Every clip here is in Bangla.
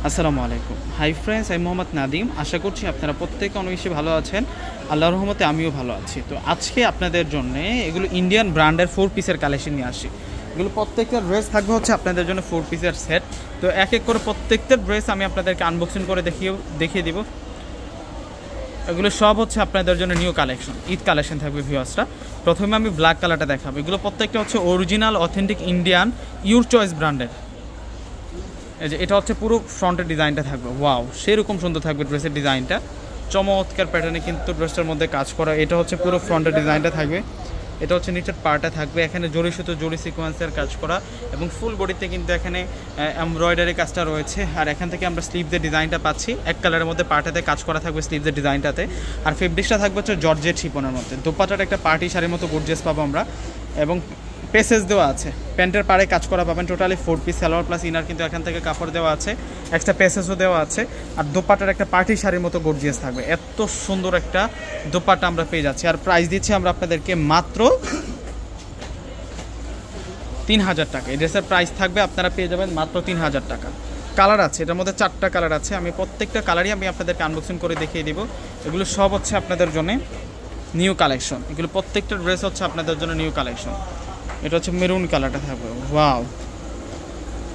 আসসালামু আলাইকুম। হাই ফ্রেন্ডস, আমি মোহাম্মদ নাদিম। আশা করছি আপনারা প্রত্যেকে অনেক বেশি ভালো আছেন। আল্লাহর রহমতে আমিও ভালো আছি। তো আজকে আপনাদের জন্য এগুলো ইন্ডিয়ান ব্র্যান্ডের 4 পিসের কালেকশন নিয়ে আসি। এগুলো প্রত্যেকটা ড্রেস থাকবে হচ্ছে আপনাদের জন্য 4 পিসের সেট। তো এক এক করে প্রত্যেকটা ড্রেস আমি আপনাদেরকে আনবক্সিং করে দেখিয়ে দিব। এগুলো সব হচ্ছে আপনাদের জন্য নিউ কালেকশন, ঈদ কালেকশন থাকবে ভিউয়ার্সরা। প্রথমে আমি ব্ল্যাক কালারটা দেখাবো। এগুলো প্রত্যেকটা হচ্ছে original authentic Indian your choice ব্র্যান্ডের। এই যে এটা হচ্ছে পুরো ফ্রন্টের ডিজাইনটা থাকবে, ওয়াও সেরকম সুন্দর থাকবে ড্রেসের ডিজাইনটা। চমৎকার প্যাটার্নে কিন্তু ড্রেসটার মধ্যে কাজ করা। এটা হচ্ছে পুরো ফ্রন্টের ডিজাইনটা থাকবে। এটা হচ্ছে নিচের পার্টটা থাকবে, এখানে জড়ি সুতো জড়ি সিকোয়েন্সের কাজ করা এবং ফুল বডিতে কিন্তু এখানে এমব্রয়ডারি কাজটা রয়েছে। আর এখান থেকে আমরা স্লিভসের ডিজাইনটা পাচ্ছি, এক কালারের মধ্যে পার্টাতে কাজ করা থাকবে স্লিভসের ডিজাইনটাতে। আর ফেব্রিক্সটা থাকবে হচ্ছে জর্জেট শিপনের মধ্যে। দোপাট্টাটা একটা পার্টি শাড়ির মতো গর্জিয়াস পাবো আমরা, এবং পেসেস দেওয়া আছে, প্যান্টের পাড়ে কাজ করা পাবেন। Totally 4 piece salwar plus inner কিন্তু এখান থেকে কাপড় দেওয়া আছে, এক্সট্রা পেসেসও দেওয়া আছে। আর দোপাট্টার একটা পার্টি শাড়ির মতো গর্জিয়াস থাকবে। এত সুন্দর একটা দোপাট্টা আমরা পেয়ে যাচ্ছি। আর প্রাইস দিচ্ছি আমরা আপনাদেরকে মাত্র 3000 টাকা। এই ড্রেসের প্রাইস থাকবে, আপনারা পেয়ে যাবেন মাত্র 3000 টাকা। কালার আছে, এটার মধ্যে 4টা কালার আছে। আমি প্রত্যেকটা কালারই আমি আপনাদেরকে আনবক্সিং করে দেখিয়ে দিব। এগুলো সব হচ্ছে আপনাদের জন্য নিউ কালেকশন। এগুলো প্রত্যেকটা ড্রেস হচ্ছে আপনাদের জন্য নিউ কালেকশন। এটা হচ্ছে মেরুন কালারটা থাকবে, ওয়াও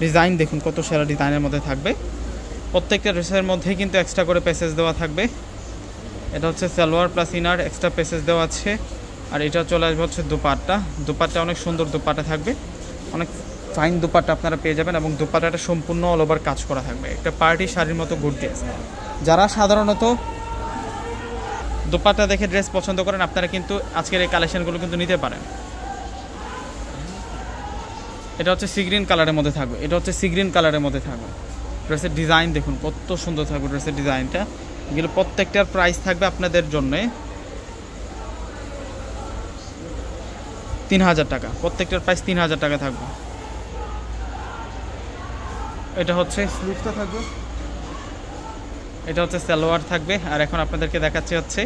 ডিজাইন দেখুন কত সেরা ডিজাইনের মধ্যে থাকবে। প্রত্যেকটা ড্রেসের মধ্যেই কিন্তু এক্সট্রা করে প্যাসেজ দেওয়া থাকবে। এটা হচ্ছে salwar plus inner extra passage দেওয়া আছে। আর এটা চলে আসবে হচ্ছে দোপাট্টা। দোপাট্টা অনেক সুন্দর দোপাট্টা থাকবে, অনেক ফাইন দোপাট্টা আপনারা পেয়ে যাবেন। এবং দোপাট্টাটা সম্পূর্ণ অল ওভার কাজ করা থাকবে, একটা পার্টি শাড়ির মতো গর্জিয়াস। যারা সাধারণত দোপাট্টা দেখে ড্রেস পছন্দ করেন, আপনারা কিন্তু আজকের এই কালেকশনগুলো কিন্তু নিতে পারেন। এটা হচ্ছে সি গ্রিন কালারের মধ্যে থাকবে। এটা হচ্ছে সি গ্রিন কালারের মধ্যে থাকবে। ড্রেসের ডিজাইন দেখুন কত সুন্দর থাকবে ড্রেসের ডিজাইনটা। এগুলো প্রত্যেকটার প্রাইস থাকবে আপনাদের জন্য 3000 টাকা। প্রত্যেকটার প্রাইস 3000 টাকা থাকবে। এটা হচ্ছে স্লিভসটা থাকবে, এটা হচ্ছে সালোয়ার থাকবে। আর এখন আপনাদেরকে দেখাচ্ছি হচ্ছে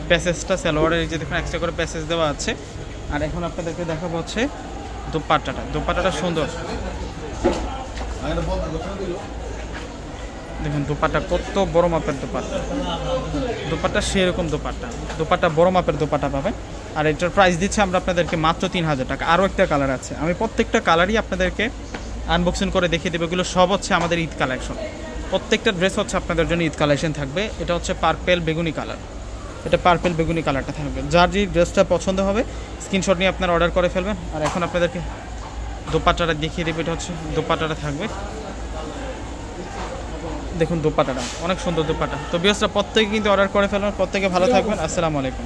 প্যাসেজটা। সালোয়ারের এই যে দেখুন এক্সট্রা করে প্যাসেজ দেওয়া আছে। আর এখন আপনাদেরকে দেখাবো হচ্ছে দোপাট্টাটা। দোপাট্টাটা সুন্দর দেখুন, দোপাট্টা কত বড় মাপের দোপাট্টা। দোপাট্টা সেরকম দোপাট্টা, দোপাট্টা বড় মাপের দোপাট্টা পাবেন। আর এটার প্রাইস দিচ্ছে আমরা আপনাদেরকে মাত্র 3000 টাকা। আরও একটা কালার আছে, আমি প্রত্যেকটা কালারই আপনাদেরকে আনবক্সিং করে দেখিয়ে দেবো। এগুলো সব হচ্ছে আমাদের ঈদ কালেকশন। প্রত্যেকটা ড্রেস হচ্ছে আপনাদের জন্য ঈদ কালেকশন থাকবে। এটা হচ্ছে পার্পেল বেগুনি কালার, এটা পার্পেল বেগুনি কালারটা থাকবে। যার যে ড্রেসটা পছন্দ হবে স্ক্রিনশট নিয়ে আপনারা অর্ডার করে ফেলবেন। আর এখন আপনাদেরকে দোপাট্টাটা দেখিয়ে দেবে। এটা হচ্ছে দোপাট্টাটা থাকবে, দেখুন দোপাট্টাটা অনেক সুন্দর দোপাট্টা। তো ভিউয়ার্সরা প্রত্যেকে কিন্তু অর্ডার করে ফেলবেন। প্রত্যেকে ভালো থাকবেন। আসসালামু আলাইকুম।